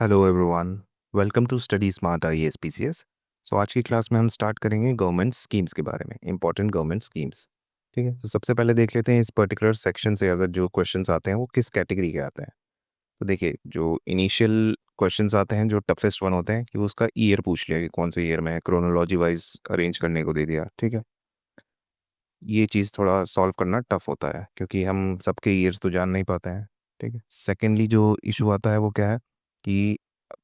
Hello everyone, welcome to study smart IAS PCS. So आज की class में हम स्टार्ट करेंगे गवर्नमेंट स्कीम्स के बारे में, इंपॉर्टेंट गवर्नमेंट स्कीम्स। ठीक है, तो सबसे पहले देख लेते हैं इस पर्टिकुलर सेक्शन से अगर जो क्वेश्चंस आते हैं वो किस कैटेगरी के आते हैं। तो देखिए, जो इनिशियल क्वेश्चंस आते हैं, जो टफेस्ट वन होते हैं कि वो उसका ईयर पूछ लिया कि कौन से ईयर में है, क्रोनोलॉजी वाइज अरेंज करने को दे दिया। ठीक है, ये चीज़ थोड़ा सॉल्व करना टफ होता है क्योंकि हम सबके ईयर्स तो जान नहीं पाते हैं। ठीक है, सेकेंडली जो इशू आता है वो क्या है कि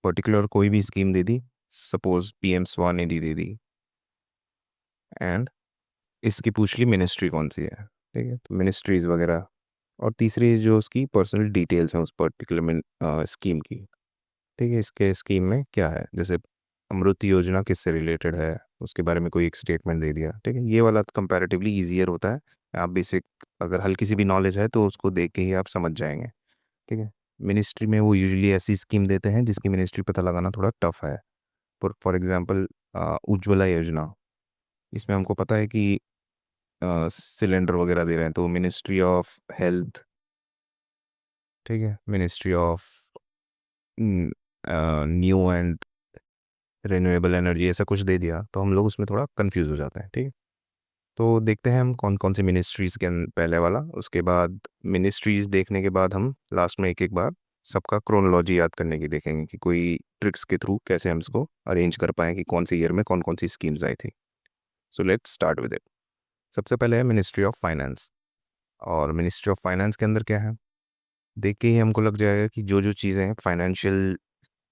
पर्टिकुलर कोई भी scheme they the, suppose PM Svanidhi they the and इसकी पूछ ली मिनिस्ट्री कौन सी है। ठीक है, तो मिनिस्ट्रीज वगैरह। और तीसरी जो उसकी पर्सनल डिटेल्स हैं उस पर्टिकुलर स्कीम की। ठीक है, इसके स्कीम में क्या है, जैसे अमृत योजना किससे रिलेटेड है, उसके बारे में कोई एक स्टेटमेंट दे दिया। ठीक है, ये वाला कंपैरेटिवली ईजियर होता है। आप बेसिक अगर हल्की सी भी नॉलेज है तो उसको देख के ही आप समझ जाएंगे। ठीक है, मिनिस्ट्री में वो यूजुअली ऐसी स्कीम देते हैं जिसकी मिनिस्ट्री पता लगाना थोड़ा टफ है। फॉर एग्जांपल उज्ज्वला योजना, इसमें हमको पता है कि सिलेंडर वगैरह दे रहे हैं, तो मिनिस्ट्री ऑफ हेल्थ, ठीक है, ministry of new and renewable energy, ऐसा कुछ दे दिया तो हम लोग उसमें थोड़ा कंफ्यूज हो जाते हैं। ठीक है, तो देखते हैं हम कौन कौन सी मिनिस्ट्रीज़ के पहले वाला, उसके बाद मिनिस्ट्रीज़ देखने के बाद हम लास्ट में एक एक बार सबका क्रोनोलॉजी याद करने की देखेंगे कि कोई ट्रिक्स के थ्रू कैसे हम इसको अरेंज कर पाएँ कि कौन से ईयर में कौन कौन सी स्कीम्स आई थी। So let's start with it. सबसे पहले है मिनिस्ट्री ऑफ फाइनेंस। और मिनिस्ट्री ऑफ फाइनेंस के अंदर क्या है, देख के ही हमको लग जाएगा कि जो जो चीज़ें फाइनेंशियल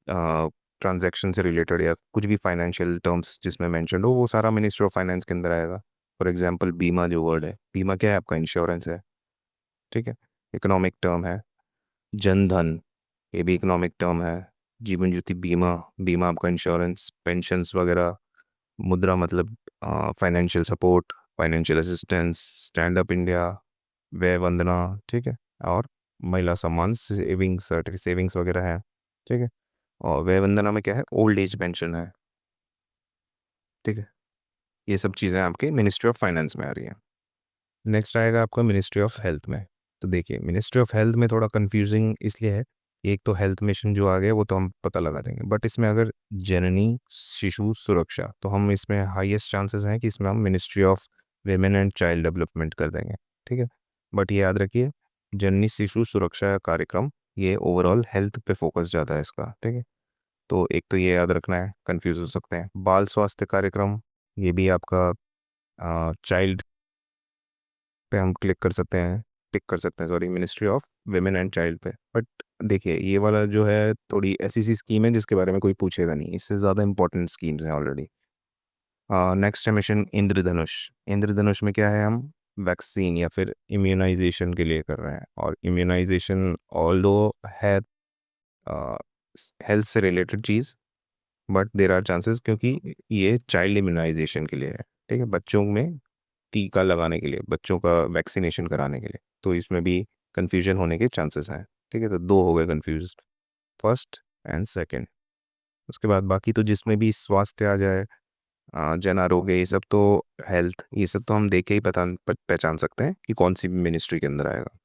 ट्रांजैक्शन से रिलेटेड या कुछ भी फाइनेंशियल टर्म्स जिसमें मेंशन हो वो सारा मिनिस्ट्री ऑफ फाइनेंस के अंदर आएगा। फॉर एग्जांपल बीमा जो वर्ड है, बीमा क्या है, आपका इंश्योरेंस है। ठीक है, इकोनॉमिक टर्म है। जन धन, ये भी इकोनॉमिक टर्म है। जीवन ज्योति बीमा, बीमा आपका इंश्योरेंस, पेंशन्स वगैरह। मुद्रा मतलब financial support, financial assistance. Stand up India, व्यय वंदना। ठीक है, और महिला सम्मान सेविंग्स सर्टिफिकेट सेविंग्स वगैरह है। ठीक है, और व्यय वंदना में क्या है, ओल्ड एज पेंशन है। ठीक है, ये सब चीज़ें आपके मिनिस्ट्री ऑफ फाइनेंस में आ रही हैं। नेक्स्ट आएगा आपका मिनिस्ट्री ऑफ हेल्थ में। तो देखिए, मिनिस्ट्री ऑफ हेल्थ में थोड़ा कंफ्यूजिंग इसलिए है, एक तो हेल्थ मिशन जो आ गया वो तो हम पता लगा देंगे, बट इसमें अगर जननी शिशु सुरक्षा, तो हम इसमें हाईएस्ट चांसेस हैं कि इसमें हम ministry of women and child development कर देंगे। ठीक है, बट ये याद रखिए, जननी शिशु सुरक्षा कार्यक्रम ये ओवरऑल हेल्थ पे फोकस ज़्यादा है इसका। ठीक है, तो एक तो ये याद रखना है, कंफ्यूज हो सकते हैं। बाल स्वास्थ्य कार्यक्रम, ये भी आपका चाइल्ड पे हम क्लिक कर सकते हैं, टिक कर सकते हैं, sorry, ministry of women and child पे। बट देखिए, ये वाला जो है थोड़ी ऐसी सी स्कीम है जिसके बारे में कोई पूछेगा नहीं, इससे ज़्यादा इंपॉर्टेंट स्कीम्स हैं ऑलरेडी। नेक्स्ट है मिशन इंद्रधनुष। इंद्रधनुष में क्या है, हम वैक्सीन या फिर इम्यूनाइजेशन के लिए कर रहे हैं, और इम्यूनाइजेशन ऑल्दो है हेल्थ से रिलेटेड चीज़, बट देर आर चांसेस क्योंकि ये चाइल्ड इम्यूनाइजेशन के लिए है। ठीक है, बच्चों में टीका लगाने के लिए, बच्चों का वैक्सीनेशन कराने के लिए, तो इसमें भी कन्फ्यूजन होने के चांसेस हैं। ठीक है, तो दो हो गए कन्फ्यूज, फर्स्ट एंड सेकंड। उसके बाद बाकी तो जिसमें भी स्वास्थ्य आ जाए, जन आरोग्य, ये सब तो हेल्थ, ये सब तो हम देख के ही पहचान सकते हैं कि कौन सी मिनिस्ट्री के अंदर आएगा।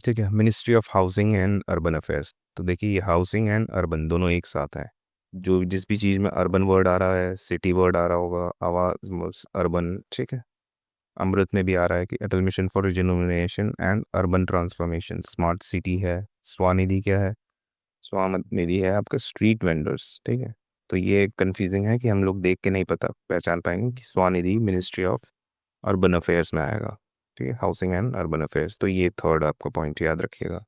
ठीक है, ministry of housing and urban affairs. तो देखिए, ये हाउसिंग एंड अर्बन दोनों एक साथ है। जो जिस भी चीज़ में अर्बन वर्ड आ रहा है, सिटी वर्ड आ रहा होगा, आवाज अर्बन। ठीक है, अमृत में भी आ रहा है कि Atal mission for rejuvenation and urban transformation, smart city है। स्वानिधि क्या है, स्वानिधि है आपका स्ट्रीट वेंडर्स। ठीक है, तो ये कंफ्यूजिंग है कि हम लोग देख के नहीं पता पहचान पाएंगे कि Svanidhi ministry of urban affairs में आएगा। ठीक है, हाउसिंग एंड अर्बन अफेयर्स, तो ये थर्ड आपका पॉइंट याद रखिएगा।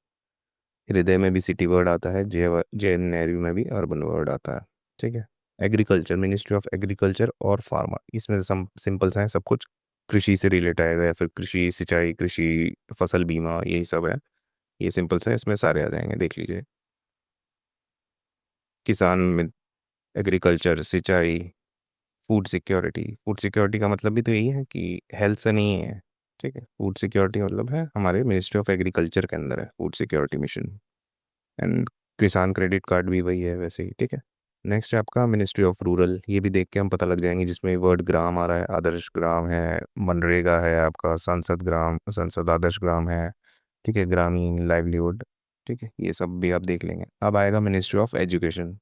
हृदय में भी सिटी वर्ड आता है, जे नेहरू में भी अर्बन वर्ड आता है। ठीक है, एग्रीकल्चर, मिनिस्ट्री ऑफ एग्रीकल्चर और फार्मर, इसमें सम सिंपल्स हैं, सब कुछ कृषि से रिलेटेड आएगा या फिर कृषि सिंचाई, कृषि फसल बीमा, यही सब है। ये सिंपल्स हैं, इसमें सारे आ जाएंगे, देख लीजिए। किसान में एग्रीकल्चर, सिंचाई, फूड सिक्योरिटी। फूड सिक्योरिटी का मतलब भी तो यही है कि हेल्थ से नहीं है। ठीक है, फूड सिक्योरिटी मतलब है हमारे मिनिस्ट्री ऑफ एग्रीकल्चर के अंदर है फूड सिक्योरिटी मिशन। एंड किसान क्रेडिट कार्ड भी वही है वैसे ही। ठीक है, नेक्स्ट है आपका मिनिस्ट्री ऑफ रूरल। ये भी देख के हम पता लग जाएंगे, जिसमें वर्ड ग्राम आ रहा है, आदर्श ग्राम है, मनरेगा है आपका, संसद ग्राम, संसद आदर्श ग्राम है। ठीक है, ग्रामीण लाइवलीहुड, ठीक है, ये सब भी आप देख लेंगे। अब आएगा ministry of education.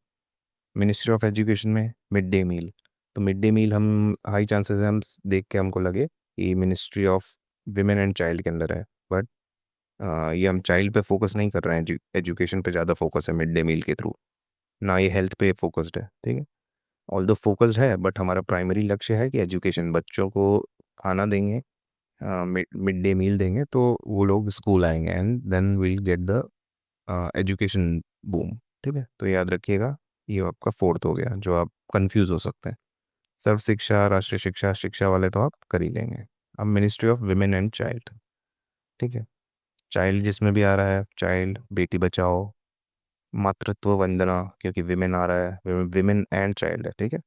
Ministry of education में मिड डे मील। तो मिड डे मील हम हाई चांसेस है हम देख के हमको लगे कि ministry of women and child के अंदर है, बट ये हम चाइल्ड पे फोकस नहीं कर रहे हैं, एजुकेशन पे ज़्यादा फोकस है मिड डे मील के थ्रू, ना ये हेल्थ पे फोकस्ड है। ठीक है, ऑल दो फोकस्ड है बट हमारा प्राइमरी लक्ष्य है कि एजुकेशन, बच्चों को खाना देंगे, मिड डे मील देंगे तो वो लोग स्कूल आएंगे and then will get the education boom. ठीक है, तो याद रखिएगा, ये आपका फोर्थ हो गया जो आप कंफ्यूज हो सकते हैं। सर्व शिक्षा, राष्ट्रीय शिक्षा, शिक्षा वाले तो आप कर ही लेंगे। अब ministry of women and child. ठीक है, चाइल्ड जिसमें भी आ रहा है, चाइल्ड, बेटी बचाओ, मातृत्व वंदना, क्योंकि विमेन आ रहा है, विमेन एंड चाइल्ड है। ठीक है,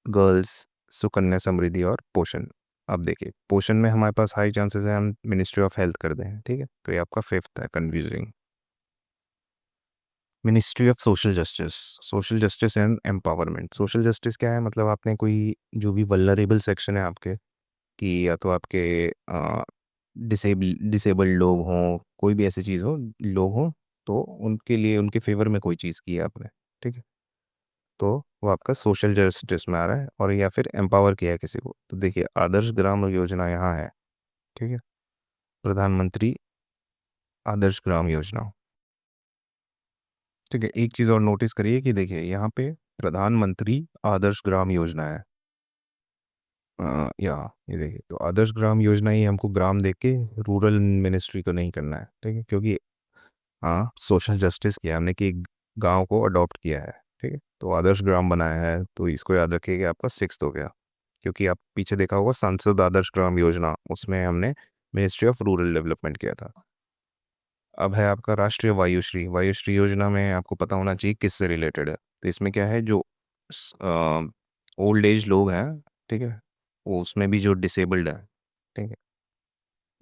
गर्ल्स, सुकन्या समृद्धि और पोषण। अब देखिए, पोषण में हमारे पास हाई चांसेस है हम मिनिस्ट्री ऑफ हेल्थ कर दें। ठीक है, तो ये आपका फिफ्थ है confusing. Ministry of social justice. Social justice and empowerment. Social justice क्या है, मतलब आपने कोई जो भी वल्नरेबल सेक्शन है आपके, कि या तो आपके डिसेबल्ड लोग हों, कोई भी ऐसी चीज़ हो, लोग हों, तो उनके लिए उनके फेवर में कोई चीज़ की है आपने। ठीक है, तो वो आपका सोशल जस्टिस में आ रहा है, और या फिर एम्पावर किया है किसी को। तो देखिए, आदर्श ग्राम योजना यहाँ है। ठीक है, प्रधानमंत्री आदर्श ग्राम योजना। ठीक है, एक चीज़ और नोटिस करिए कि देखिए यहाँ पे प्रधानमंत्री आदर्श ग्राम योजना है। या ये देखिए, तो आदर्श ग्राम योजना ही हमको ग्राम देख के रूरल मिनिस्ट्री को नहीं करना है। ठीक है, क्योंकि हाँ, सोशल जस्टिस किया हमने कि गांव को अडॉप्ट किया है। ठीक है, तो आदर्श ग्राम बनाया है, तो इसको याद रखिए कि आपका सिक्स्थ हो गया। क्योंकि आप पीछे देखा होगा सांसद आदर्श ग्राम योजना, उसमें हमने मिनिस्ट्री ऑफ रूरल डेवलपमेंट किया था। अब है आपका राष्ट्रीय वायुश्री। वायुश्री योजना में आपको पता होना चाहिए किससे रिलेटेड है। तो इसमें क्या है, जो ओल्ड एज लोग हैं, ठीक है, वो उसमें भी जो डिसेबल्ड है, ठीक है,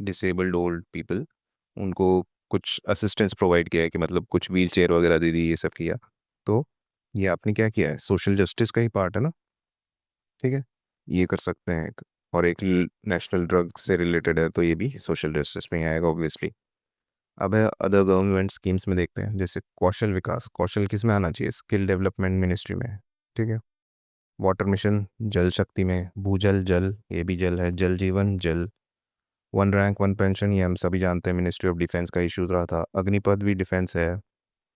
डिसेबल्ड ओल्ड पीपल, उनको कुछ असिस्टेंस प्रोवाइड किया है, कि मतलब कुछ व्हील चेयर वगैरह दे दी, ये सब किया। तो ये आपने क्या किया है, सोशल जस्टिस का ही पार्ट है ना। ठीक है, ये कर सकते हैं। और एक नेशनल ड्रग से रिलेटेड है, तो ये भी सोशल जस्टिस में ही आएगा ऑब्वियसली। अब है अदर गवर्नमेंट स्कीम्स में देखते हैं, जैसे कौशल विकास। कौशल किस में आना चाहिए, स्किल डेवलपमेंट मिनिस्ट्री में। ठीक है, वाटर मिशन, जल शक्ति में, भूजल जल, ये भी जल है, जल जीवन जल, वन रैंक वन पेंशन, ये हम सभी जानते हैं, मिनिस्ट्री ऑफ डिफेंस का इशूज रहा था। अग्निपथ भी डिफेंस है।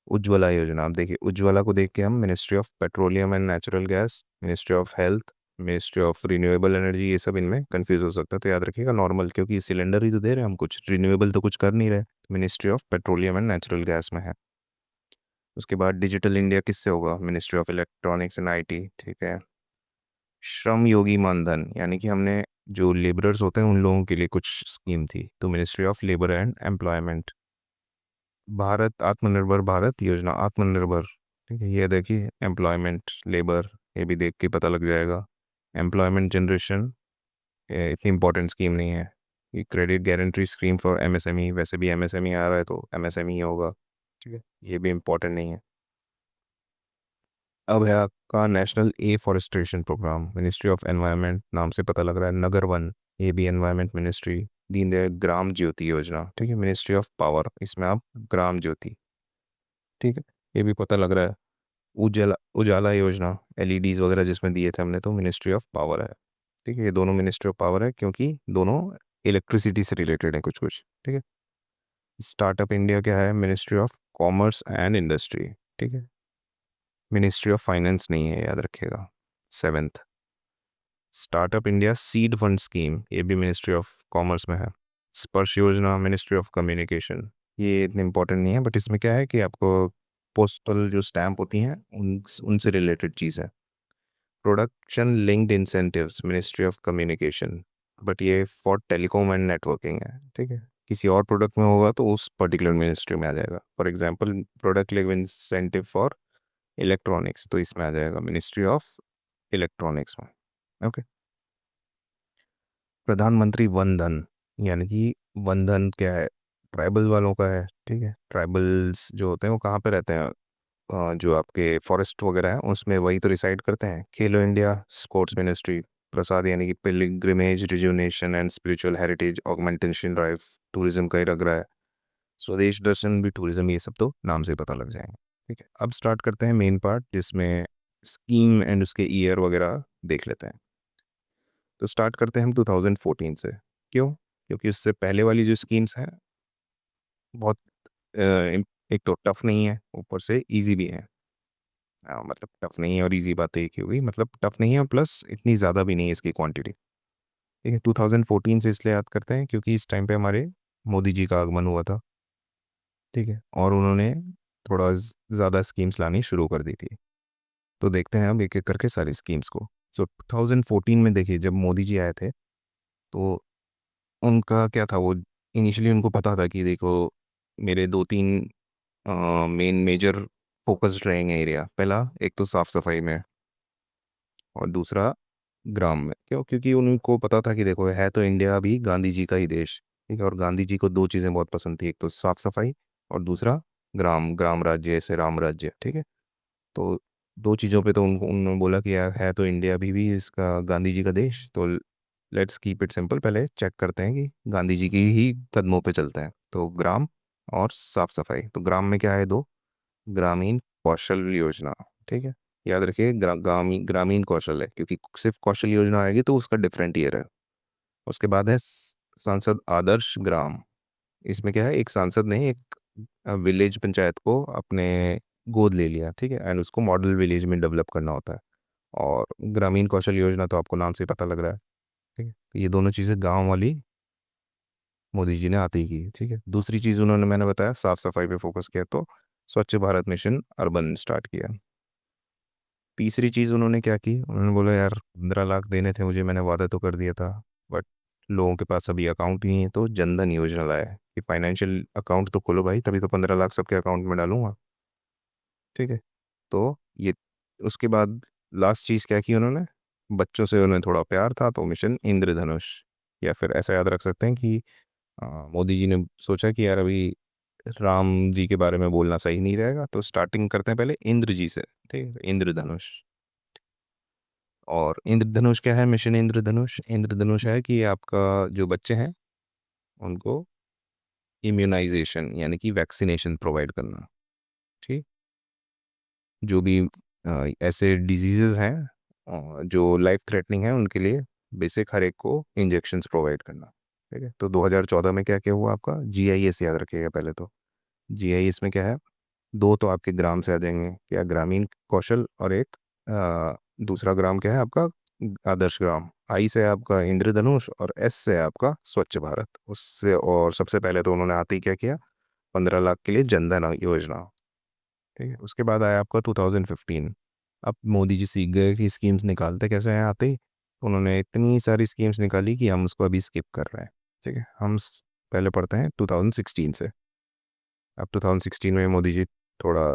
उज्ज्वला योजना, आप देखिए उज्ज्वला को देख के हम ministry of petroleum and natural gas, ministry of health, ministry of renewable energy, ये सब इनमें कंफ्यूज हो सकता है। तो याद रखिएगा नॉर्मल, क्योंकि सिलेंडर ही तो दे रहे हैं हम, कुछ रिन्यूएबल तो कुछ कर नहीं रहे। Ministry of petroleum and natural gas में है। उसके बाद डिजिटल इंडिया किससे होगा, ministry of electronics and IT. ठीक है, श्रम योगी मानधन, यानी कि हमने जो लेबरर्स होते हैं उन लोगों के लिए कुछ स्कीम थी, तो ministry of labour and employment. Bharat आत्मनिर्भर भारत योजना, आत्मनिर्भर, ठीक है, ये देखिए एम्प्लॉयमेंट, लेबर, ये भी देख के पता लग जाएगा। एम्प्लॉयमेंट जनरेशन, ये इतनी इंपॉर्टेंट स्कीम नहीं है। ये credit guarantee scheme for MSME, वैसे भी एमएसएमई आ रहा है तो एमएसएमई होगा। ठीक है, ये भी इंपॉर्टेंट नहीं है। अब है आपका national afforestation program, ministry of environment, नाम से पता लग रहा है, नगर वन, ये भी एनवायरनमेंट मिनिस्ट्री। दीनदयाल ग्राम ज्योति योजना, ठीक है, मिनिस्ट्री ऑफ पावर, इसमें आप ग्राम ज्योति। ठीक है, ये भी पता लग रहा है। उजाला उजाला योजना, एलईडीज वगैरह जिसमें दिए थे हमने, तो मिनिस्ट्री ऑफ पावर है। ठीक है, ये दोनों मिनिस्ट्री ऑफ पावर है, क्योंकि दोनों इलेक्ट्रिसिटी से रिलेटेड है कुछ कुछ। ठीक है, स्टार्टअप इंडिया क्या है, ministry of commerce and industry. ठीक है, मिनिस्ट्री ऑफ फाइनेंस नहीं है, याद रखिएगा। Seventh, startup India seed fund scheme, ये भी मिनिस्ट्री ऑफ कॉमर्स में है। स्पर्श योजना, मिनिस्ट्री ऑफ कम्युनिकेशन, ये इतने इंपॉर्टेंट नहीं है, बट इसमें क्या है कि आपको पोस्टल जो स्टैम्प होती हैं उनसे रिलेटेड चीज़ है। Production linked incentives, ministry of communication, but ये फॉर टेलीकॉम एंड नेटवर्किंग है। ठीक है, किसी और प्रोडक्ट में होगा तो उस पर्टिकुलर मिनिस्ट्री में आ जाएगा। For example product linked incentive for electronics, तो इसमें आ जाएगा मिनिस्ट्री ऑफ इलेक्ट्रॉनिक्स में। ओके, प्रधानमंत्री वन धन, यानी कि वन धन क्या है, ट्राइबल वालों का है। ठीक है, ट्राइबल्स जो होते हैं वो कहाँ पे रहते हैं, जो आपके फॉरेस्ट वगैरह हैं उसमें वही तो रिसाइड करते हैं। खेलो इंडिया स्पोर्ट्स मिनिस्ट्री, प्रसाद, यानी कि pilgrimage rejuvenation and spiritual heritage augmentation drive, tourism का ही लग रहा है। स्वदेश दर्शन भी टूरिज्म, ये सब तो नाम से पता लग जाएंगे। ठीक है, अब स्टार्ट करते हैं मेन पार्ट, जिसमें स्कीम एंड उसके ईयर वगैरह देख लेते हैं। तो स्टार्ट करते हैं हम 2014 से। क्यों? क्योंकि उससे पहले वाली जो स्कीम्स हैं बहुत एक तो टफ नहीं है, ऊपर से इजी भी है। मतलब टफ नहीं है और इजी, बात एक ही हुई, मतलब टफ नहीं है और प्लस इतनी ज़्यादा भी नहीं है इसकी क्वांटिटी। ठीक है, 2014 से इसलिए याद करते हैं क्योंकि इस टाइम पे हमारे मोदी जी का आगमन हुआ था। ठीक है, और उन्होंने थोड़ा ज़्यादा स्कीम्स लानी शुरू कर दी थी। तो देखते हैं हम एक एक करके सारी स्कीम्स को। सो 2014 में देखिए, जब मोदी जी आए थे तो उनका क्या था, वो इनिशियली उनको पता था कि देखो मेरे दो तीन मेन मेजर फोकस्ड रहेंगे एरिया। पहला एक तो साफ़ सफाई में, और दूसरा ग्राम में। क्यों? क्योंकि उनको पता था कि देखो है तो इंडिया अभी गांधी जी का ही देश। ठीक है, और गांधी जी को दो चीज़ें बहुत पसंद थी, एक तो साफ सफाई और दूसरा ग्राम ग्राम राज्य, ऐसे राम राज्य। ठीक है, तो दो चीज़ों पे तो उनको उन्होंने बोला कि यार है तो इंडिया अभी भी इसका गांधी जी का देश, तो लेट्स कीप इट सिंपल, पहले चेक करते हैं कि गांधी जी की ही कदमों पे चलते हैं। तो ग्राम और साफ सफाई। तो ग्राम में क्या है, दो, ग्रामीण कौशल योजना। ठीक है, याद रखिए ग्रामीण ग्रामीण कौशल है, क्योंकि सिर्फ कौशल योजना आएगी तो उसका डिफरेंट ईयर है। उसके बाद है सांसद आदर्श ग्राम। इसमें क्या है, एक सांसद ने एक विलेज पंचायत को अपने गोद ले लिया। ठीक है, एंड उसको मॉडल विलेज में डेवलप करना होता है। और ग्रामीण कौशल योजना तो आपको नाम से ही पता लग रहा है। ठीक है, तो ये दोनों चीज़ें गांव वाली मोदी जी ने आते ही की। ठीक है, दूसरी चीज़ उन्होंने, मैंने बताया साफ सफाई पे फोकस किया, तो स्वच्छ भारत मिशन अर्बन स्टार्ट किया। तीसरी चीज़ उन्होंने क्या की, उन्होंने बोला यार 15 लाख देने थे मुझे, मैंने वादा तो कर दिया था, बट लोगों के पास अभी अकाउंट नहीं है, तो जनधन योजना लाया है कि फाइनेंशियल अकाउंट तो खोलो भाई, तभी तो 15 लाख सबके अकाउंट में डालूंगा। ठीक है, तो ये, उसके बाद लास्ट चीज़ क्या की उन्होंने, बच्चों से उन्हें थोड़ा प्यार था तो मिशन इंद्रधनुष, या फिर ऐसा याद रख सकते हैं कि मोदी जी ने सोचा कि यार अभी राम जी के बारे में बोलना सही नहीं रहेगा, तो स्टार्टिंग करते हैं पहले इंद्र जी से। ठीक है, इंद्रधनुष। और इंद्रधनुष क्या है, मिशन इंद्रधनुष? इंद्रधनुष है कि आपका जो बच्चे हैं उनको इम्यूनाइजेशन यानी कि वैक्सीनेशन प्रोवाइड करना। ठीक, जो भी ऐसे डिजीजेज हैं जो लाइफ थ्रेटनिंग है, उनके लिए बेसिक हर एक को इंजेक्शंस प्रोवाइड करना। ठीक है, तो 2014 में क्या क्या हुआ आपका, जीआईएस याद रखिएगा पहले तो। जीआईएस में क्या है, दो तो आपके ग्राम से आ जाएंगे, क्या, ग्रामीण कौशल, और एक दूसरा ग्राम क्या है आपका, आदर्श ग्राम। आई से आपका इंद्रधनुष और एस से आपका स्वच्छ भारत। उससे और सबसे पहले तो उन्होंने आते ही क्या किया, 15 लाख के लिए जनधन योजना। ठीक है, उसके बाद आया आपका 2015। अब मोदी जी सीख गए कि स्कीम्स निकालते कैसे हैं आते ही, तो उन्होंने इतनी सारी स्कीम्स निकाली कि हम उसको अभी स्किप कर रहे हैं। ठीक है, हम पहले पढ़ते हैं 2016 से। अब 2016 में मोदी जी थोड़ा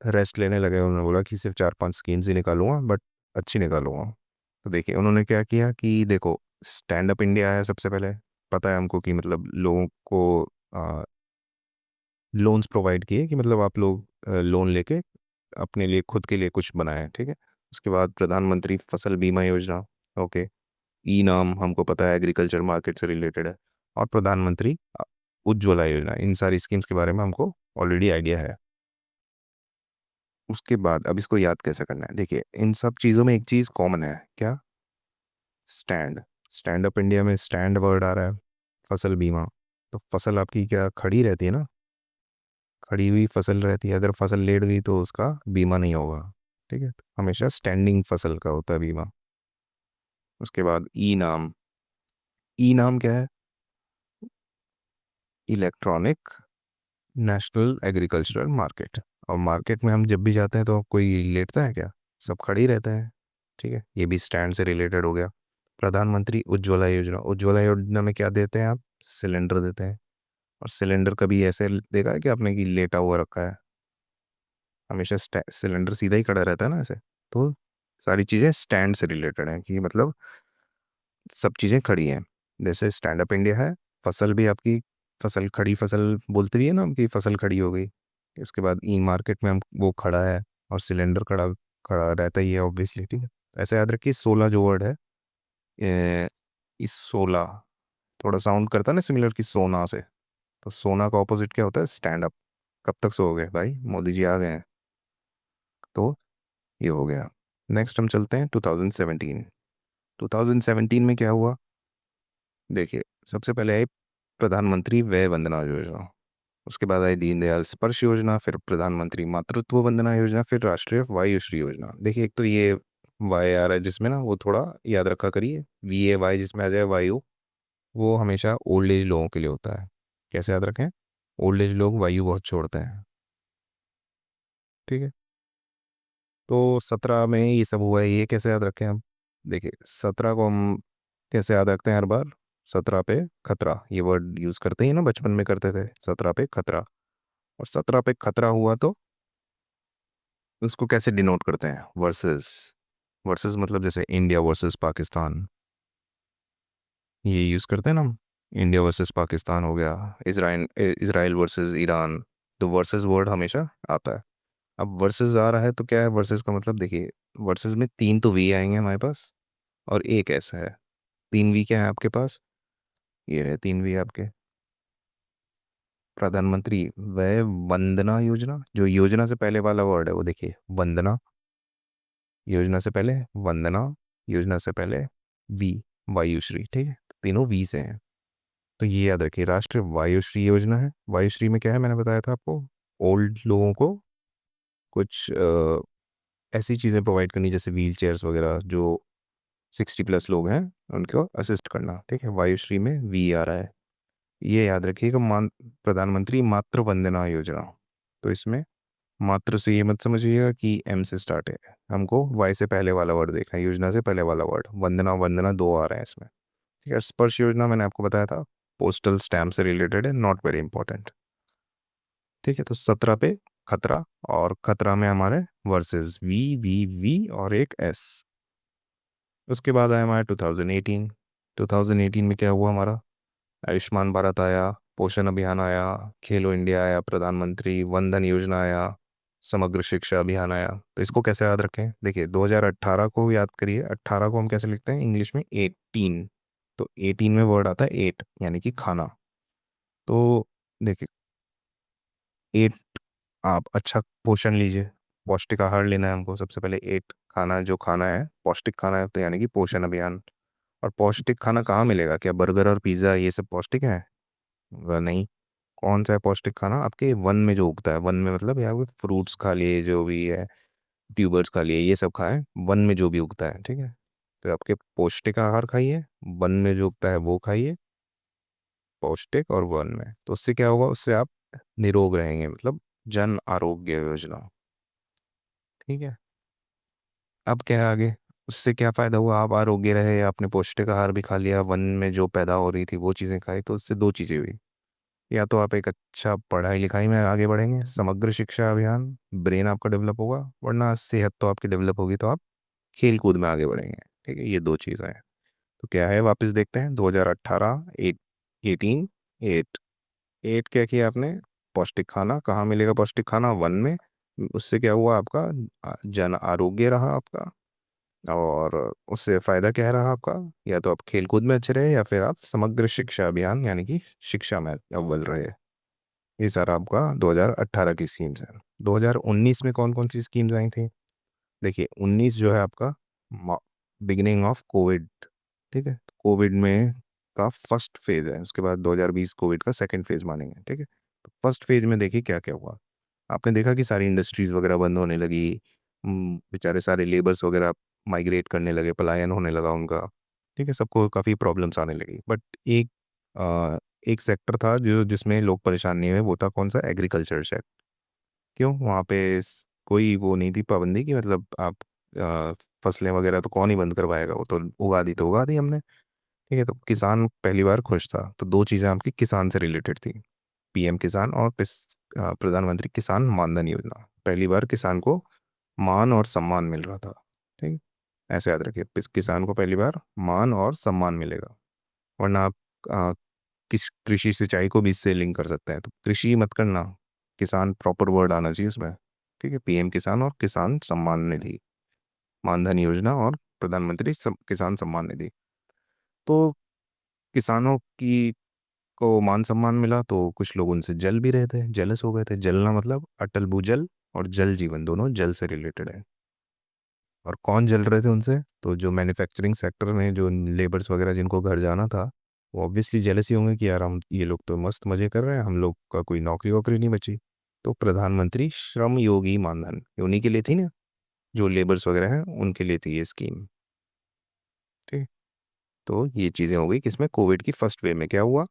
रेस्ट लेने लगे। उन्होंने बोला कि सिर्फ 4-5 स्कीम्स ही निकालूंगा, बट अच्छी निकालूंगा। तो देखिए उन्होंने क्या किया कि देखो, स्टैंड अप इंडिया है सबसे पहले, पता है हमको कि मतलब लोगों को लोन्स प्रोवाइड किए, कि मतलब आप लोग लोन लेके अपने लिए खुद के लिए कुछ बनाएं। ठीक है, उसके बाद प्रधानमंत्री फसल बीमा योजना। ओके, ई नाम हमको पता है एग्रीकल्चर मार्केट से रिलेटेड है। और प्रधानमंत्री उज्ज्वला योजना, इन सारी स्कीम्स के बारे में हमको ऑलरेडी आइडिया है। उसके बाद अब इसको याद कैसे करना है, देखिए इन सब चीज़ों में एक चीज़ कॉमन है, क्या, स्टैंड। स्टैंड अप इंडिया में स्टैंड वर्ड आ रहा है, फसल बीमा। तो फसल आपकी क्या खड़ी रहती है ना, खड़ी हुई फसल रहती है, अगर फसल लेट गई तो उसका बीमा नहीं होगा। ठीक है, तो हमेशा स्टैंडिंग फसल का होता है बीमा। उसके बाद ई नाम। ई नाम क्या है, इलेक्ट्रॉनिक नेशनल एग्रीकल्चरल मार्केट। और मार्केट में हम जब भी जाते हैं तो कोई लेटता है क्या, सब खड़े ही रहते हैं। ठीक है, ये भी स्टैंड से रिलेटेड हो गया। प्रधानमंत्री उज्ज्वला योजना। उज्ज्वला योजना में क्या देते हैं आप, सिलेंडर देते हैं। और सिलेंडर कभी ऐसे देखा है कि आपने कि लेटा हुआ रखा है, हमेशा सिलेंडर सीधा ही खड़ा रहता है ना ऐसे। तो सारी चीज़ें स्टैंड से रिलेटेड हैं, कि मतलब सब चीज़ें खड़ी हैं। जैसे स्टैंड अप इंडिया है, फसल भी आपकी, फसल खड़ी फसल बोलते भी है ना कि फसल खड़ी हो गई। उसके बाद ई मार्केट में हम वो खड़ा है, और सिलेंडर खड़ा खड़ा रहता ही है ऑब्वियसली। ठीक है, ऐसे याद रखिए 16 जो वर्ड है, इस 16 थोड़ा साउंड करता है ना सिमिलर कि सोना से, तो सोना का ऑपोजिट क्या होता है? Stand up. कब तक सोओगे भाई, मोदी जी आ गए हैं। तो ये हो गया। नेक्स्ट हम चलते हैं 2017। 2017 में क्या हुआ? देखिए, सबसे पहले आई प्रधानमंत्री वय वंदना योजना। उसके बाद आई दीनदयाल स्पर्श योजना, फिर प्रधानमंत्री मातृत्व वंदना योजना, फिर राष्ट्रीय वायुश्री योजना। देखिए, एक तो ये वाई आ रहा है जिसमें ना, वो थोड़ा याद रखा करिए। VAY जिसमें आ जाए वायु, वो हमेशा ओल्ड एज लोगों के लिए होता है। कैसे याद रखें? ओल्ड एज लोग वायु बहुत छोड़ते हैं। ठीक है। तो 17 में ये सब हुआ है, ये कैसे याद रखें हम? देखिए, 17 को हम कैसे याद रखते हैं हर बार? 17 पे खतरा, ये वर्ड यूज करते ही ना, बचपन में करते थे, 17 पे खतरा। और 17 पे खतरा हुआ तो उसको कैसे डिनोट करते हैं? वर्सेस। वर्सेस मतलब जैसे इंडिया वर्सेस पाकिस्तान, ये यूज करते हैं ना हम। इंडिया वर्सेस पाकिस्तान हो गया, इसराइल इसराइल वर्सेस ईरान। तो वर्सेस वर्ड हमेशा आता है। अब वर्सेस आ रहा है तो क्या है वर्सेस का मतलब? देखिए, वर्सेस में 3 तो वी आएंगे हमारे पास, और एक ऐसा है। 3 वी क्या है आपके पास? ये है 3 वी आपके। प्रधानमंत्री वय वंदना योजना, जो योजना से पहले वाला वर्ड है वो देखिए, वंदना। योजना से पहले वंदना, योजना से पहले वी, वायुश्री। ठीक है, तो तीनों वी से हैं। तो ये याद रखिए, राष्ट्रीय वायुश्री योजना है। वायुश्री में क्या है, मैंने बताया था आपको, ओल्ड लोगों को कुछ ऐसी चीज़ें प्रोवाइड करनी, जैसे व्हील चेयर्स वगैरह, जो 60+ लोग हैं उनको असिस्ट करना। ठीक है, वायुश्री में वी आ रहा है। ये याद रखिएगा, प्रधानमंत्री मातृ वंदना योजना। तो इसमें मातृ से ये मत समझिएगा कि M से स्टार्ट है, हमको Y से पहले वाला वर्ड देखना है, योजना से पहले वाला वर्ड। वंदना, वंदना दो आ रहे हैं इसमें। ठीक है, स्पर्श योजना मैंने आपको बताया था, पोस्टल स्टैम्प से रिलेटेड है, नॉट वेरी इंपॉर्टेंट। ठीक है, तो 17 पे खतरा, और खतरा में हमारे वर्सेस वी और एक S। उसके बाद आया हमारा 2018। 2018 में क्या हुआ हमारा? आयुष्मान भारत आया, पोषण अभियान आया, खेलो इंडिया आया, प्रधानमंत्री वंदन योजना आया, समग्र शिक्षा अभियान आया। तो इसको कैसे याद रखें? देखिए, 2018 को याद करिए। 18 को हम कैसे लिखते हैं इंग्लिश में? 18। तो 18 में वर्ड आता है एट, यानी कि खाना। तो देखिए, एट, आप अच्छा पोषण लीजिए, पौष्टिक आहार लेना है हमको। सबसे पहले एट खाना, जो खाना है पौष्टिक खाना है, तो यानी कि पोषण अभियान। और पौष्टिक खाना कहाँ मिलेगा? क्या बर्गर और पिज़्ज़ा ये सब पौष्टिक है? वह नहीं। कौन सा है पौष्टिक खाना? आपके वन में जो उगता है, वन में मतलब यहाँ पे फ्रूट्स खा लिए, जो भी है ट्यूबर्स खा लिए, ये सब खाएं, वन में जो भी उगता है। ठीक है, तो आपके पौष्टिक आहार खाइए, वन में जो उगता है वो खाइए, पौष्टिक और वन में। तो उससे क्या होगा? उससे आप निरोग रहेंगे, मतलब जन आरोग्य योजना। ठीक है, अब क्या है आगे? उससे क्या फ़ायदा हुआ? आप आरोग्य रहे, आपने पौष्टिक आहार भी खा लिया, वन में जो पैदा हो रही थी वो चीज़ें खाई, तो उससे दो चीज़ें हुई। या तो आप एक अच्छा पढ़ाई लिखाई में आगे बढ़ेंगे, समग्र शिक्षा अभियान, ब्रेन आपका डेवलप होगा, वरना सेहत तो आपकी डेवलप होगी तो आप खेल कूद में आगे बढ़ेंगे। ठीक है, ये दो चीज़ें हैं। तो क्या है, वापस देखते हैं 2018, 18, 8। 8 क्या किया आपने? पौष्टिक खाना। कहाँ मिलेगा पौष्टिक खाना? वन में। उससे क्या हुआ आपका? जन आरोग्य रहा आपका। और उससे फ़ायदा क्या रहा आपका? या तो आप खेल कूद में अच्छे रहे, या फिर आप समग्र शिक्षा अभियान यानी कि शिक्षा में अव्वल रहे। ये सारा आपका 2018 की स्कीम्स है। 2019 में कौन कौन सी स्कीम्स आई थी? देखिए, 19 जो है आपका बिगिनिंग ऑफ कोविड। ठीक है, कोविड में का फर्स्ट फेज है, उसके बाद 2020 कोविड का सेकंड फेज मानेंगे। ठीक है, तो फर्स्ट फेज में देखिए क्या क्या हुआ। आपने देखा कि सारी इंडस्ट्रीज वगैरह बंद होने लगी, बेचारे सारे लेबर्स वगैरह माइग्रेट करने लगे, पलायन होने लगा उनका। ठीक है, सबको काफ़ी प्रॉब्लम्स आने लगी, बट एक अ, एक सेक्टर था जो जिसमें लोग परेशान नहीं हुए, वो था कौन सा? Agriculture sector. क्यों? वहाँ पे कोई वो नहीं थी पाबंदी की, मतलब आप फसलें वगैरह तो कौन ही बंद करवाएगा, वो तो उगा दी तो उगा दी हमने। ठीक है, तो किसान पहली बार खुश था। तो दो चीज़ें आपकी किसान से रिलेटेड थी, PM किसान और प्रधानमंत्री किसान मानधन योजना। पहली बार किसान को मान और सम्मान मिल रहा था। ठीक, ऐसे याद रखिए, किसान को पहली बार मान और सम्मान मिलेगा। वरना आप आ, किस कृषि सिंचाई को भी इससे लिंक कर सकते हैं, तो कृषि मत करना, किसान प्रॉपर वर्ड आना चाहिए उसमें। ठीक है, PM किसान और किसान सम्मान निधि, मानधन योजना और प्रधानमंत्री किसान सम्मान निधि। तो किसानों की को मान सम्मान मिला तो कुछ लोग उनसे जल भी रहे थे, जेलस हो गए थे। जलना मतलब अटल भूजल और जल जीवन दोनों जल से रिलेटेड है। और कौन जल रहे थे उनसे? तो जो मैन्युफैक्चरिंग सेक्टर में जो लेबर्स वगैरह जिनको घर जाना था, वो ऑब्वियसली जेलस ही होंगे कि यार हम ये लोग तो मस्त मजे कर रहे हैं, हम लोग का कोई नौकरी वोकरी नहीं बची। तो प्रधानमंत्री श्रम योगी मानधन ये उन्हीं के लिए थी ना, जो लेबर्स वगैरह हैं उनके लिए थी ये स्कीम। ठीक। तो ये चीज़ें हो गई किसमें, कोविड की फर्स्ट वेव में। क्या हुआ?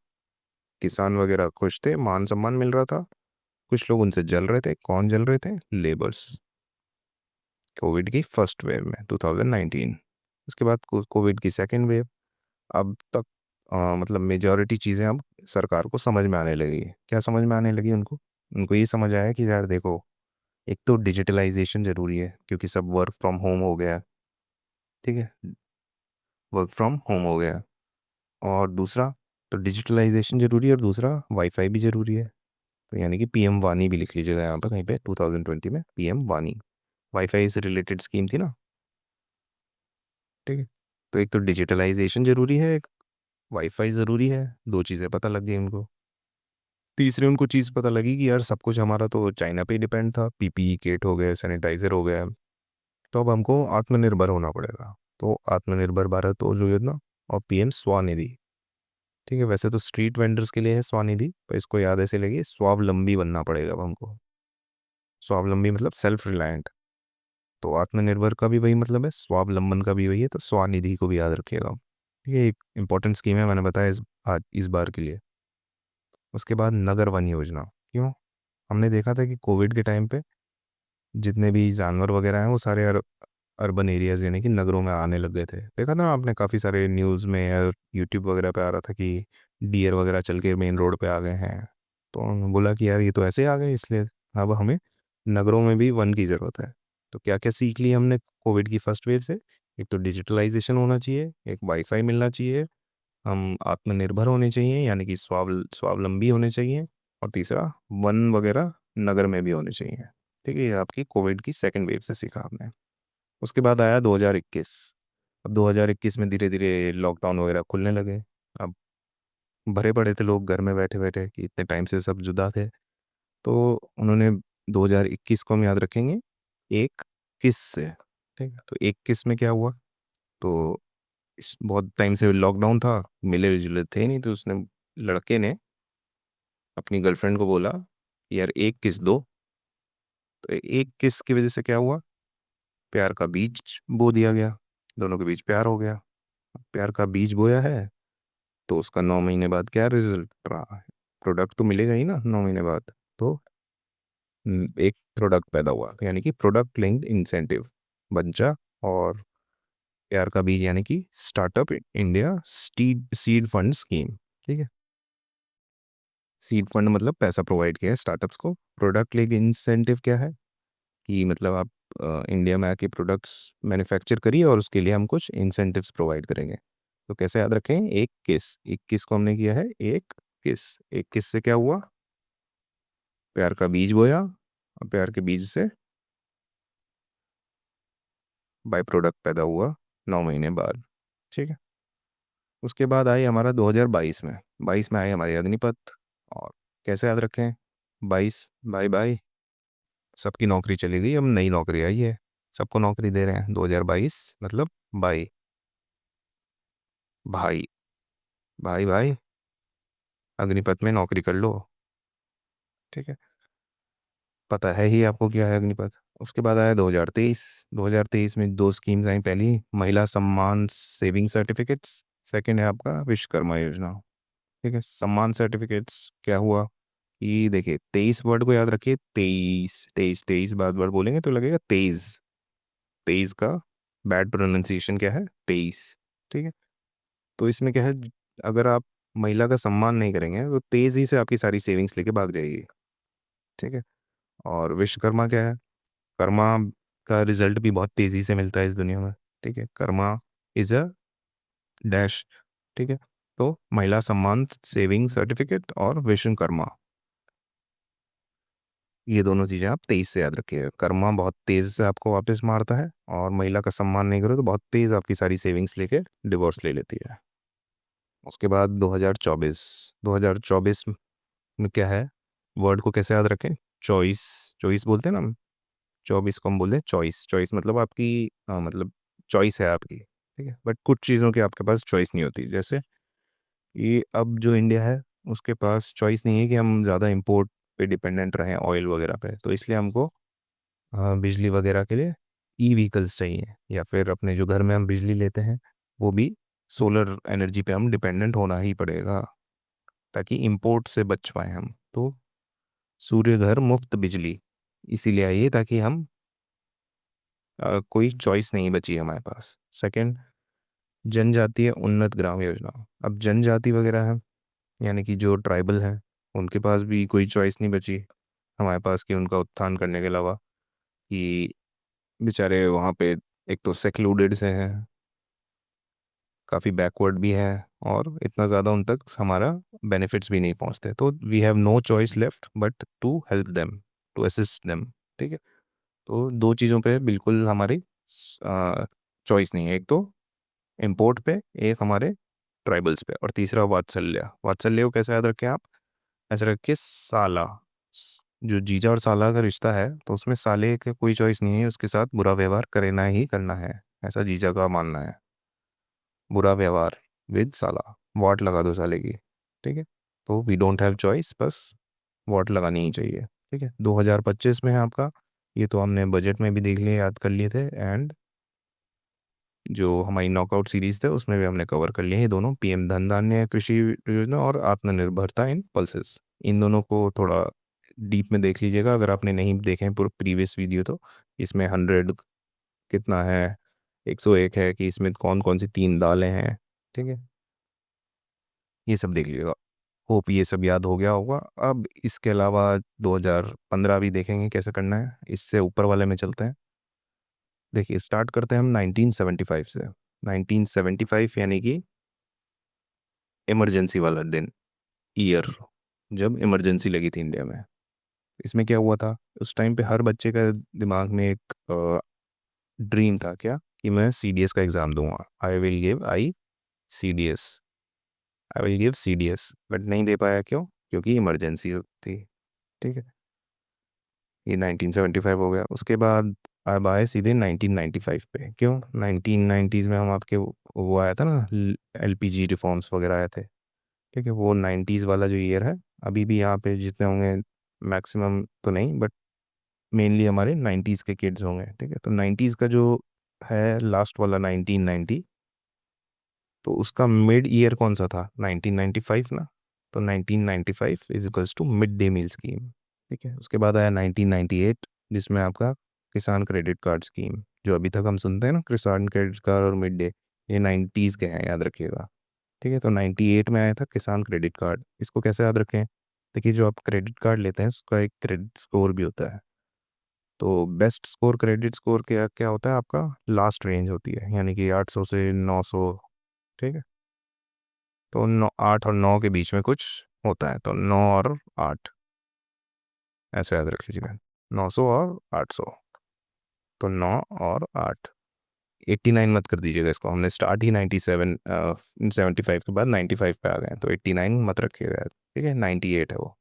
किसान वगैरह खुश थे, मान सम्मान मिल रहा था। कुछ लोग उनसे जल रहे थे। कौन जल रहे थे? लेबर्स। कोविड की फर्स्ट वेव में 2019। उसके बाद कोविड की सेकेंड वेव। अब तक मतलब मेजॉरिटी चीज़ें अब सरकार को समझ में आने लगी है। क्या समझ में आने लगी उनको? उनको ये समझ आया कि यार देखो, एक तो डिजिटलाइजेशन ज़रूरी है क्योंकि सब वर्क फ्रॉम होम हो गया है। ठीक है, वर्क फ्रॉम होम हो गया है। और दूसरा तो डिजिटलाइजेशन ज़रूरी है, और दूसरा वाईफाई भी ज़रूरी है। तो यानी कि पीएम वानी भी लिख लीजिएगा यहाँ पर कहीं पे, 2020 में पीएम वानी वाईफाई से रिलेटेड स्कीम थी ना। ठीक है, तो एक तो डिजिटलाइजेशन ज़रूरी है, एक वाईफाई ज़रूरी है। दो चीज़ें पता लग गई उनको। तीसरी उनको चीज़ पता लगी कि यार सब कुछ हमारा तो चाइना पे ही डिपेंड था, पीपीई किट हो गए, सैनिटाइज़र हो गया, तो अब हमको आत्मनिर्भर होना पड़ेगा। तो आत्मनिर्भर भारत और जो योजना और पीएम स्वनिधि। ठीक है, वैसे तो स्ट्रीट वेंडर्स के लिए है स्वनिधि, पर इसको याद ऐसे लगी, स्वावलंबी बनना पड़ेगा अब हमको। स्वावलंबी मतलब सेल्फ रिलायंट। तो आत्मनिर्भर का भी वही मतलब है, स्वावलंबन का भी वही है, तो स्वनिधि को भी याद रखिएगा। ये एक इंपॉर्टेंट स्कीम है, मैंने बताया इस बार के लिए। उसके बाद नगर वन योजना। क्यों? हमने देखा था कि कोविड के टाइम पे जितने भी जानवर वगैरह हैं वो सारे अर्बन एरियाज यानी कि नगरों में आने लग गए थे। देखा था आपने, काफ़ी सारे न्यूज़ में या यूट्यूब वगैरह पे आ रहा था कि डियर वगैरह चल के मेन रोड पे आ गए हैं। तो उन्होंने बोला कि यार ये तो ऐसे आ गए, इसलिए अब हमें नगरों में भी वन की ज़रूरत है। तो क्या क्या सीख ली हमने कोविड की फर्स्ट वेव से? एक तो डिजिटलाइजेशन होना चाहिए, एक वाईफाई मिलना चाहिए, हम आत्मनिर्भर होने चाहिए यानी कि स्वावलंबी होने चाहिए, और तीसरा वन वगैरह नगर में भी होने चाहिए। ठीक है, ये आपकी कोविड की सेकंड वेव से सीखा आपने। उसके बाद आया 2021। अब 2021 में धीरे धीरे लॉकडाउन वगैरह खुलने लगे। अब भरे पड़े थे लोग घर में बैठे बैठे कि इतने टाइम से सब जुदा थे। तो उन्होंने 2021 को हम याद रखेंगे एक किस से। ठीक है, तो एक किस में क्या हुआ? तो बहुत टाइम से लॉकडाउन था, मिले जुले थे नहीं, तो उसने लड़के ने अपनी गर्लफ्रेंड को बोला यार एक किस दो। तो एक किस की वजह से क्या हुआ? प्यार का बीज बो दिया गया, दोनों के बीच प्यार हो गया। प्यार का बीज बोया है तो उसका 9 महीने बाद क्या रिजल्ट रहा है? प्रोडक्ट तो मिलेगा ही ना 9 महीने बाद। तो एक प्रोडक्ट पैदा हुआ, तो यानी कि प्रोडक्ट लिंक्ड इंसेंटिव बच्चा। और प्यार का बीज यानी कि startup India seed fund scheme. ठीक है, सीड फंड मतलब पैसा प्रोवाइड किया है स्टार्टअप्स को। प्रोडक्ट लिंक्ड इंसेंटिव क्या है कि मतलब आप इंडिया में आके प्रोडक्ट्स मैन्युफैक्चर करिए और उसके लिए हम कुछ इंसेंटिव्स प्रोवाइड करेंगे। तो कैसे याद रखें? एक किस, 21 को हमने किया है एक किस। एक किस से क्या हुआ? प्यार का बीज बोया, और प्यार के बीज से बाई प्रोडक्ट पैदा हुआ 9 महीने बाद। ठीक है, उसके बाद आई हमारा 2022 में। 22 में आई हमारी अग्निपथ। और कैसे याद रखें? 22 बाई बाई, सबकी नौकरी चली गई, अब नई नौकरी आई है, सबको नौकरी दे रहे हैं। 2022 मतलब बाई, भाई भाई भाई, अग्निपथ में नौकरी कर लो। ठीक है, पता है ही आपको क्या है अग्निपथ। उसके बाद आया 2023। 2023 में दो स्कीम्स आई। पहली महिला सम्मान सेविंग सर्टिफिकेट्स, सेकंड है आपका विश्वकर्मा योजना। ठीक है, सम्मान सर्टिफिकेट्स क्या हुआ कि देखिए 23 वर्ड को याद रखिए, 23 23 23 बार बार बोलेंगे तो लगेगा तेईस। तेईस का बैड प्रोनाउंसिएशन क्या है? 23। ठीक है, तो इसमें क्या है, अगर आप महिला का सम्मान नहीं करेंगे तो तेजी से आपकी सारी सेविंग्स लेके भाग जाएगी। ठीक है, और विश्वकर्मा क्या है? कर्मा का रिजल्ट भी बहुत तेजी से मिलता है इस दुनिया में। ठीक है, कर्मा इज अ डैश। ठीक है, तो महिला सम्मान सेविंग सर्टिफिकेट और विश्वकर्मा, ये दोनों चीज़ें आप 23 से याद रखिएगा। कर्मा बहुत तेज से आपको वापस मारता है, और महिला का सम्मान नहीं करो तो बहुत तेज आपकी सारी सेविंग्स लेके डिवोर्स ले लेती है। उसके बाद 2024 में क्या है, वर्ड को कैसे याद रखें, चॉइस। चॉइस बोलते हैं ना हम, 24 को हम बोलते हैं चॉइस। चॉइस मतलब आपकी मतलब चॉइस है आपकी, ठीक है, बट कुछ चीज़ों की आपके पास चॉइस नहीं होती। जैसे ये अब जो इंडिया है उसके पास चॉइस नहीं है कि हम ज़्यादा इंपोर्ट पे डिपेंडेंट रहें ऑयल वगैरह पे, तो इसलिए हमको बिजली वगैरह के लिए ई व्हीकल्स चाहिए, या फिर अपने जो घर में हम बिजली लेते हैं वो भी सोलर एनर्जी पे हम डिपेंडेंट होना ही पड़ेगा, ताकि इंपोर्ट से बच पाए हम। तो सूर्य घर मुफ्त बिजली इसीलिए आई है ताकि हम कोई चॉइस नहीं बची हमारे पास। सेकंड, जनजातीय उन्नत ग्राम योजना। अब जनजाति वगैरह है, यानी कि जो ट्राइबल हैं, उनके पास भी कोई चॉइस नहीं बची हमारे पास कि उनका उत्थान करने के अलावा, कि बेचारे वहाँ पे एक तो सेक्लूडेड से हैं, काफ़ी बैकवर्ड भी हैं, और इतना ज़्यादा उन तक हमारा बेनिफिट्स भी नहीं पहुँचते। तो we have no choice left but to help them, to assist them, ठीक है। तो दो चीज़ों पे बिल्कुल हमारी चॉइस नहीं है, एक तो इम्पोर्ट पे, एक हमारे ट्राइबल्स पे, और तीसरा वात्सल्य। वात्सल्य को कैसे याद रखें आप, ऐसे रखिए साला। जो जीजा और साला का रिश्ता है तो उसमें साले का कोई चॉइस नहीं है, उसके साथ बुरा व्यवहार करना ही करना है, ऐसा जीजा का मानना है। बुरा व्यवहार विद साला, वॉट लगा दो साले की, ठीक है। तो वी डोंट हैव चॉइस, बस वॉट लगानी ही चाहिए, ठीक है। 2025 में है आपका, ये तो हमने बजट में भी देख लिए, याद कर लिए थे, एंड जो हमारी नॉकआउट सीरीज थे उसमें भी हमने कवर कर लिए हैं ये दोनों, पीएम धन धान्य कृषि योजना और आत्मनिर्भरता इन पल्सेस। इन दोनों को थोड़ा डीप में देख लीजिएगा अगर आपने नहीं देखे हैं पूरा प्रीवियस वीडियो तो। इसमें 100 कितना है, 101 है, कि इसमें कौन कौन सी तीन दालें हैं, ठीक है, ये सब देख लीजिएगा। होप ये सब याद हो गया होगा। अब इसके अलावा 2015 भी देखेंगे कैसे करना है, इससे ऊपर वाले में चलते हैं। देखिए स्टार्ट करते हैं हम 1975 से। 1975 यानी कि इमरजेंसी वाला दिन, ईयर, जब इमरजेंसी लगी थी इंडिया में। इसमें क्या हुआ था, उस टाइम पे हर बच्चे का दिमाग में एक ड्रीम था, क्या, कि मैं सीडीएस का एग्ज़ाम दूंगा, I will give CDS, but नहीं दे पाया, क्यों, क्योंकि इमरजेंसी थी, ठीक है। ये 1975 हो गया। उसके बाद अब आए सीधे 1995 पे, क्यों, 1990s में हम आपके वो आया था ना, एलपीजी रिफॉर्म्स वगैरह आए थे, ठीक है। वो 90s वाला जो ईयर है, अभी भी यहाँ पे जितने होंगे, मैक्सिमम तो नहीं बट मेनली हमारे 90s के किड्स होंगे, ठीक है। तो 90s का जो है लास्ट वाला 1990, तो उसका मिड ईयर कौन सा था, 1995 ना। तो 1995 is equals to mid day meal scheme, ठीक है। उसके बाद आया 1998, जिसमें आपका किसान क्रेडिट कार्ड स्कीम, जो अभी तक हम सुनते हैं ना, किसान क्रेडिट कार्ड और मिड डे, ये 90s के हैं, याद रखिएगा, ठीक है। तो 98 में आया था किसान क्रेडिट कार्ड। इसको कैसे याद रखें, देखिए जो आप क्रेडिट कार्ड लेते हैं उसका एक क्रेडिट स्कोर भी होता है। तो बेस्ट स्कोर, क्रेडिट स्कोर क्या क्या होता है आपका, लास्ट रेंज होती है, यानी कि 800 से 900, ठीक है। तो 8 और 9 के बीच में कुछ होता है, तो 9 और 8, ऐसे याद रख लीजिएगा, 900 और 800, तो 9 और 8। 89 मत कर दीजिएगा इसको, हमने स्टार्ट ही 97 75 के बाद 95 पे आ गए हैं, तो 89 मत रखिएगा, ठीक है, 98 है वो।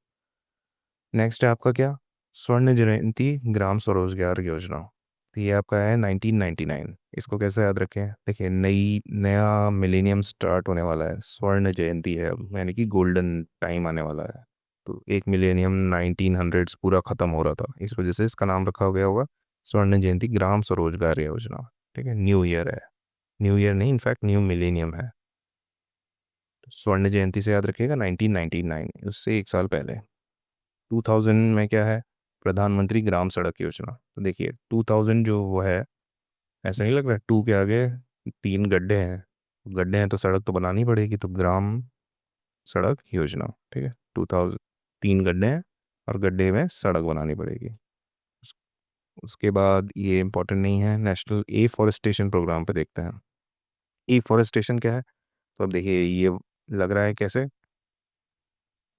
नेक्स्ट है आपका क्या, स्वर्ण जयंती ग्राम स्वरोजगार योजना। तो ये आपका है 1999। इसको कैसे याद रखें, देखिए नया मिलेनियम स्टार्ट होने वाला है, स्वर्ण जयंती है अब, यानी कि गोल्डन टाइम आने वाला है। तो एक मिलेनियम 1900s पूरा ख़त्म हो रहा था, इस वजह से इसका नाम रखा गया होगा स्वर्ण जयंती ग्राम स्वरोजगार योजना, ठीक है। न्यू ईयर है, न्यू ईयर नहीं, इनफैक्ट न्यू मिलेनियम है। स्वर्ण जयंती से याद रखिएगा 1999, उससे एक साल पहले। 2000 में क्या है, प्रधानमंत्री ग्राम सड़क योजना। तो देखिए 2000 जो वो है, ऐसा नहीं लग रहा है, टू के आगे तीन गड्ढे हैं, गड्ढे हैं तो सड़क तो बनानी पड़ेगी, तो ग्राम सड़क योजना, ठीक है। 2000, तीन गड्ढे हैं और गड्ढे में सड़क बनानी पड़ेगी। उस- उसके बाद ये इंपॉर्टेंट नहीं है, नेशनल ए फॉरेस्टेशन प्रोग्राम पे देखते हैं। ए फॉरेस्टेशन क्या है, तो अब देखिए ये लग रहा है कैसे,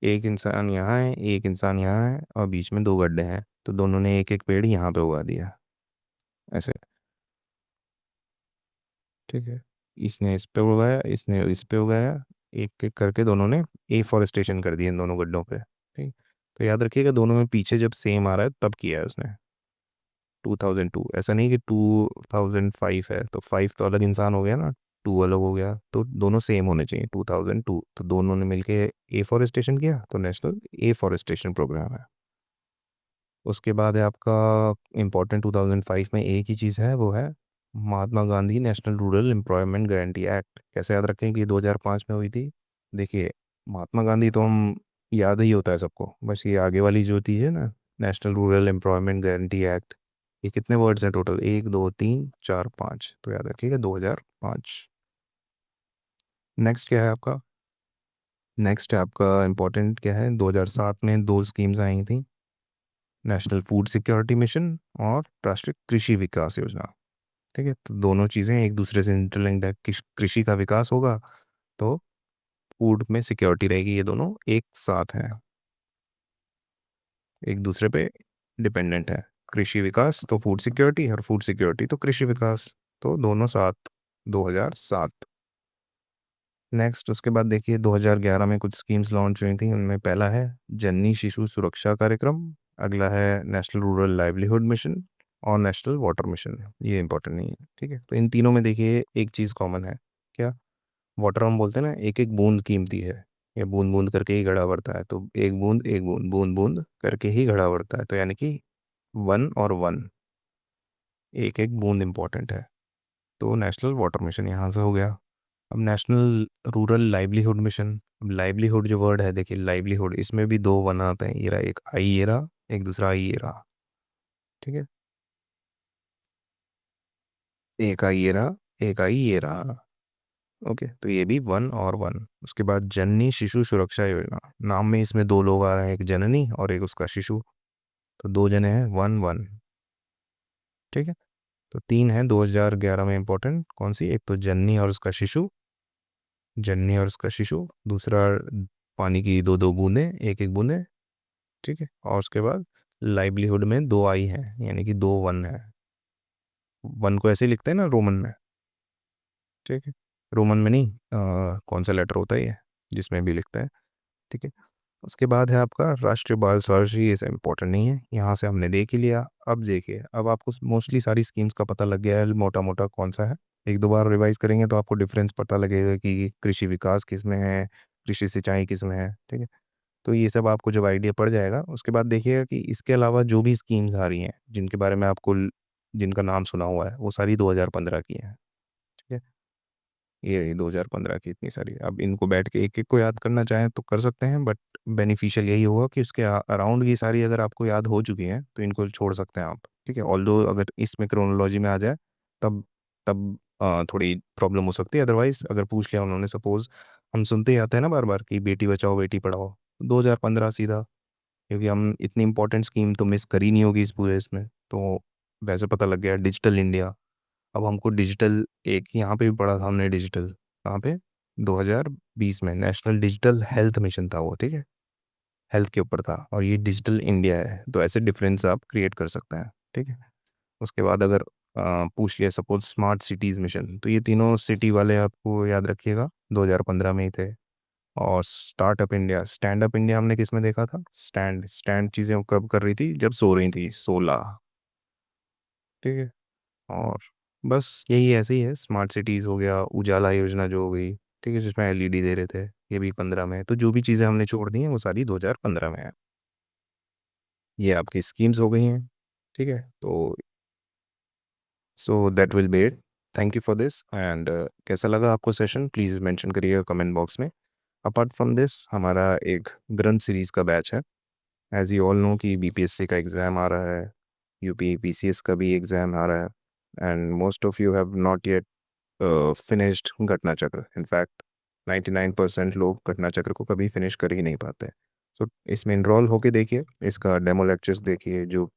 एक इंसान यहाँ है, एक इंसान यहाँ है, और बीच में दो गड्ढे हैं, तो दोनों ने एक एक पेड़ यहाँ पे उगा दिया, ऐसे, ठीक है। इसने इस पे उगाया, इसने इस पे उगाया, एक एक करके दोनों ने एफॉरेस्टेशन कर दिए इन दोनों गड्ढों पे, ठीक। तो याद रखिएगा दोनों में पीछे जब सेम आ रहा है तब किया है उसने 2002, ऐसा नहीं कि 2005 है तो 5 तो अलग इंसान हो गया ना, 2 अलग हो गया, तो दोनों सेम होने चाहिए 2002, तो दोनों ने मिलके एफॉरेस्टेशन किया तो नेशनल एफॉरेस्टेशन प्रोग्राम है। उसके बाद है आपका इम्पोर्टेंट 2005 में एक ही चीज़ है, वो है Mahatma Gandhi national rural employment guarantee act. कैसे याद रखें कि 2005 में हुई थी? देखिए, महात्मा गांधी तो हम याद ही होता है सबको, बस ये आगे वाली जो थी है ना, national rural employment guarantee act, ये कितने वर्ड्स हैं टोटल? एक दो तीन चार पाँच, तो याद रखिएगा 2005। नेक्स्ट क्या है आपका? नेक्स्ट है आपका इम्पोर्टेंट क्या है, 2007 में दो स्कीम्स आई थी, नेशनल फूड सिक्योरिटी मिशन और राष्ट्रीय कृषि विकास योजना। ठीक है, तो दोनों चीज़ें एक दूसरे से इंटरलिंक्ड है। कृषि का विकास होगा तो फूड में सिक्योरिटी रहेगी, ये दोनों एक साथ हैं, एक दूसरे पे डिपेंडेंट है। कृषि विकास तो फूड सिक्योरिटी, और फूड सिक्योरिटी तो कृषि विकास, तो दोनों साथ 2007। नेक्स्ट उसके बाद देखिए 2011 में कुछ स्कीम्स लॉन्च हुई थी, उनमें पहला है जननी शिशु सुरक्षा कार्यक्रम, अगला है नेशनल रूरल लाइवलीहुड मिशन और नेशनल वाटर मिशन। ये इंपॉर्टेंट नहीं है, ठीक है। तो इन तीनों में देखिए एक चीज़ कॉमन है, क्या? वाटर हम बोलते हैं ना, एक एक बूंद कीमती है, ये बूंद बूंद करके ही घड़ा भरता है, तो एक बूंद एक बूंद, बूंद बूंद करके ही घड़ा भरता है, तो यानी कि वन और वन, एक एक बूंद इंपॉर्टेंट है। तो नेशनल वाटर मिशन यहाँ से हो गया। अब नेशनल रूरल लाइवलीहुड मिशन, अब लाइवलीहुड जो वर्ड है देखिए, लाइवलीहुड इसमें भी दो वन आते हैं, ये रहा एक आई, ये रहा एक दूसरा आई, ये रहा, ठीक है। एक आई ये रहा, एक आई ये रहा, ओके, तो ये भी वन और वन। उसके बाद जननी शिशु सुरक्षा योजना, नाम में इसमें दो लोग आ रहे हैं, एक जननी और एक उसका शिशु, तो दो जने हैं, वन वन, ठीक है। तो तीन है 2011 में इंपॉर्टेंट, कौन सी? एक तो जननी और उसका शिशु, जननी और उसका शिशु, दूसरा पानी की दो दो बूंदें, एक एक बूंदें, ठीक है। और उसके बाद लाइवलीहुड में दो आई हैं, यानी कि दो वन है। वन को ऐसे ही लिखते हैं ना रोमन में, ठीक है। रोमन में नहीं, कौन सा लेटर होता है ये जिसमें भी लिखता है, ठीक है। उसके बाद है आपका राष्ट्रीय बाल स्वास्थ्य, ये सब इंपॉर्टेंट नहीं है, यहाँ से हमने देख ही लिया। अब देखिए, अब आपको मोस्टली सारी स्कीम्स का पता लग गया है मोटा मोटा कौन सा है। एक दो बार रिवाइज करेंगे तो आपको डिफरेंस पता लगेगा कि कृषि विकास किस में है, कृषि सिंचाई किस में है, ठीक है। तो ये सब आपको जब आइडिया पड़ जाएगा, उसके बाद देखिएगा कि इसके अलावा जो भी स्कीम्स आ रही हैं जिनके बारे में आपको जिनका नाम सुना हुआ है, वो सारी 2015 की हैं, ठीक है। ये 2015 की इतनी सारी, अब इनको बैठ के एक एक को याद करना चाहें तो कर सकते हैं, बट बेनिफिशियल यही होगा कि उसके अराउंड की सारी अगर आपको याद हो चुकी हैं तो इनको छोड़ सकते हैं आप, ठीक है। ऑल्दो अगर इसमें क्रोनोलॉजी में आ जाए तब तब थोड़ी प्रॉब्लम हो सकती है, अदरवाइज अगर पूछ लिया उन्होंने, सपोज हम सुनते ही आते हैं ना बार बार कि बेटी बचाओ बेटी पढ़ाओ, 2015 सीधा, क्योंकि हम इतनी इंपॉर्टेंट स्कीम तो मिस करी नहीं होगी इस पूरे इसमें, तो वैसे पता लग गया। डिजिटल इंडिया, अब हमको डिजिटल, एक यहाँ पे भी पढ़ा था हमने डिजिटल, कहाँ पे? 2020 में नेशनल डिजिटल हेल्थ मिशन था वो, ठीक है, हेल्थ के ऊपर था, और ये डिजिटल इंडिया है, तो ऐसे डिफरेंस आप क्रिएट कर सकते हैं, ठीक है। उसके बाद अगर पूछ लिया सपोज स्मार्ट सिटीज़ मिशन, तो ये तीनों सिटी वाले आपको याद रखिएगा 2015 में ही थे। और startup India, stand up India हमने किस में देखा था? स्टैंड स्टैंड चीज़ें कब कर रही थी? जब सो रही थी, 16, ठीक है। और बस यही ऐसे ही है, स्मार्ट सिटीज़ हो गया, उजाला योजना जो हो गई, ठीक है, जिसमें एलईडी दे रहे थे, ये भी 15 में है। तो जो भी चीज़ें हमने छोड़ दी हैं वो सारी 2015 में है। ये आपकी स्कीम्स हो गई हैं, ठीक है। तो so that will be it, thank you for this, and कैसा लगा आपको सेशन, प्लीज़ मेंशन करिएगा कमेंट बॉक्स में। अपार्ट फ्रॉम दिस हमारा एक ग्रंथ सीरीज़ का बैच है, एज यू ऑल नो कि बीपीएससी का एग्ज़ाम आ रहा है, यूपी पीसीएस का भी एग्ज़ाम आ रहा है, and most of you have not yet finished घटना चक्र। इनफैक्ट 99% लोग घटना चक्र को कभी फिनिश कर ही नहीं पाते। सो इसमें इनरोल होके देखिए, इसका डेमो लेक्चर्स देखिए, जो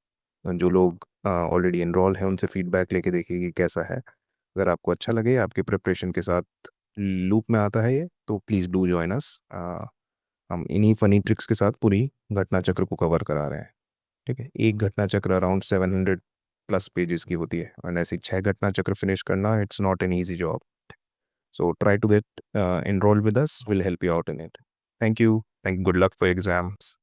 जो लोग ऑलरेडी इनरोल हैं उनसे फीडबैक लेके देखिए कि कैसा है। अगर आपको अच्छा लगे, आपके प्रिपरेशन के साथ लूप में आता है ये, तो प्लीज़ डू जॉइन अस। हम इन्हीं फ़नी ट्रिक्स के साथ पूरी घटना चक्र को कवर करा रहे हैं, ठीक है। एक घटना चक्र अराउंड 700 प्लस पेजेस की होती है, और ऐसी 6 घटना चक्र फिनिश करना, it's not an easy job. So try to get enrolled with us. We'll help you out in it. Thank you. Good luck for your exams.